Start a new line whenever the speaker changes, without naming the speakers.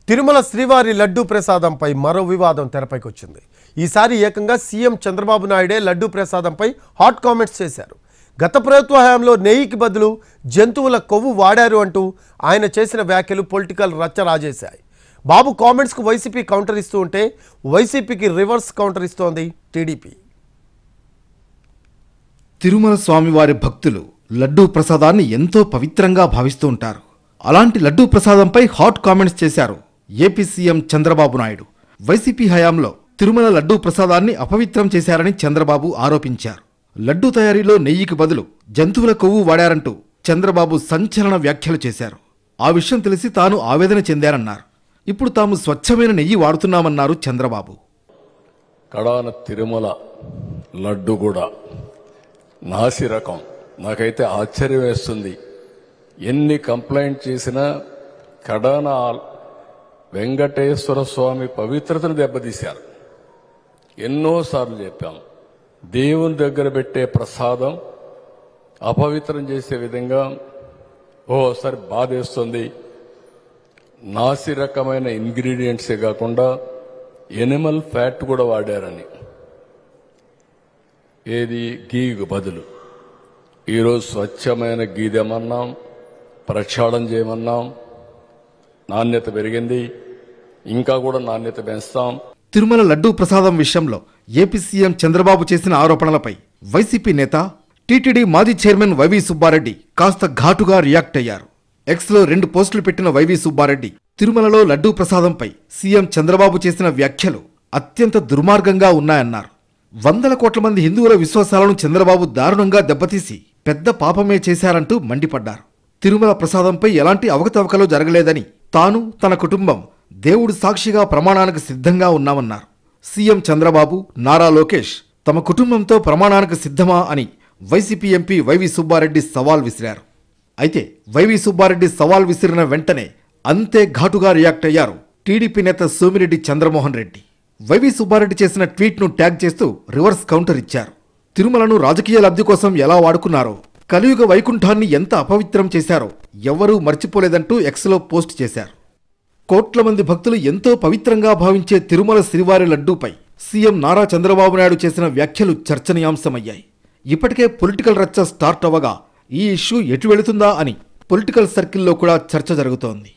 తిరుమల శ్రీవారి లడ్డూ ప్రసాదంపై మరో వివాదం తెరపైకి వచ్చింది. ఈసారి ఏకంగా సీఎం చంద్రబాబు నాయుడే లడ్డూ ప్రసాదంపై హాట్ కామెంట్స్ చేశారు. గత ప్రభుత్వ హయాంలో నెయ్యికి బదులు జంతువుల కొవ్వు వాడారు అంటూ ఆయన చేసిన వ్యాఖ్యలు పొలిటికల్ రచ్చ రాజేశాయి. బాబు కామెంట్స్కు వైసీపీ కౌంటర్ ఇస్తూ ఉంటే వైసీపీకి రివర్స్ కౌంటర్ ఇస్తోంది టీడీపీ.
తిరుమల స్వామివారి భక్తులు లడ్డూ ప్రసాదాన్ని ఎంతో పవిత్రంగా భావిస్తూ ఉంటారు. అలాంటి లడ్డూ ప్రసాదంపై హాట్ కామెంట్స్ చేశారు AP CM Chandrababu Naidu. YCP హయాంలో తిరుమల లడ్డూ ప్రసాదాన్ని అపవిత్రం చేశారని చంద్రబాబు ఆరోపించారు. లడ్డూ తయారీలో నెయ్యికి బదులు జంతువుల కొవ్వు వాడారంటూ చంద్రబాబు సంచలన వ్యాఖ్యలు చేశారు. ఆ విషయం తెలిసి తాను ఆవేదన చెందారన్నారు. ఇప్పుడు తాము స్వచ్ఛమైన నెయ్యి వాడుతున్నామన్నారు చంద్రబాబు.
కడాన తిరుమల లడ్డు కూడా నాసి రకం. నాకైతే ఆశ్చర్యం వేస్తుంది. ఎన్ని కంప్లైంట్ చేసినా కడాన వెంకటేశ్వర స్వామి పవిత్రతను దెబ్బతీశారు. ఎన్నోసార్లు చెప్పాం, దేవుని దగ్గర పెట్టే ప్రసాదం అపవిత్రం చేసే విధంగా ఓసారి బాధేస్తుంది. నాసి రకమైన ఇంగ్రీడియంట్సే కాకుండా ఎనిమల్ ఫ్యాట్ కూడా వాడారని. ఏది గీకు బదులు ఈరోజు స్వచ్ఛమైన గీదెమన్నాం, ప్రక్షాళన చేయమన్నాం. నాణ్యత పెరిగింది, ఇంకా కూడా నాణ్యత పెంచుతాం.
తిరుమల లడ్డూ ప్రసాదం విషయంలో ఏపీ సీఎం చంద్రబాబు చేసిన ఆరోపణలపై వైసీపీ నేత టీటీడీ మాజీ చైర్మన్ వైవి సుబ్బారెడ్డి కాస్త ఘాటుగా రియాక్ట్ అయ్యారు. ఎక్స్లో 2 పోస్టులు పెట్టిన వైవి సుబ్బారెడ్డి తిరుమలలో లడ్డూ ప్రసాదంపై సీఎం చంద్రబాబు చేసిన వ్యాఖ్యలు అత్యంత దుర్మార్గంగా ఉన్నాయన్నారు. 100 కోట్ల మంది హిందువుల విశ్వాసాలను చంద్రబాబు దారుణంగా దెబ్బతీసి పెద్ద పాపమే చేశారంటూ మండిపడ్డారు. తిరుమల ప్రసాదంపై ఎలాంటి అవకతవకలు జరగలేదని, తాను తన కుటుంబం దేవుడు సాక్షిగా ప్రమాణానికి సిద్ధంగా ఉన్నామన్నారు. సీఎం చంద్రబాబు, నారా లోకేష్ తమ కుటుంబంతో ప్రమాణానికి సిద్ధమా అని వైసీపీ ఎంపీ వైవి సుబ్బారెడ్డి సవాల్ విసిరారు. అయితే వైవి సుబ్బారెడ్డి సవాల్ విసిరిన వెంటనే అంతే ఘాటుగా రియాక్ట్ అయ్యారు టీడీపీ నేత సోమిరెడ్డి చంద్రమోహన్ రెడ్డి. వైవి సుబ్బారెడ్డి చేసిన ట్వీట్ను ట్యాగ్ చేస్తూ రివర్స్ కౌంటర్ ఇచ్చారు. తిరుమలను రాజకీయ లబ్ధి కోసం ఎలా వాడుకున్నారో, కలియుగ వైకుంఠాన్ని ఎంత అపవిత్రం చేశారో ఎవ్వరూ మర్చిపోలేదంటూ ఎక్స్లో పోస్ట్ చేశారు. కోట్ల మంది భక్తులు ఎంతో పవిత్రంగా భావించే తిరుమల శ్రీవారి లడ్డూపై సీఎం నారా చంద్రబాబు నాయుడు చేసిన వ్యాఖ్యలు చర్చనీయాంశమయ్యాయి. ఇప్పటికే పొలిటికల్ రచ్చ స్టార్ట్ అవ్వగా ఈ ఇష్యూ ఎటు వెళుతుందా అని పొలిటికల్ సర్కిల్లో కూడా చర్చ జరుగుతోంది.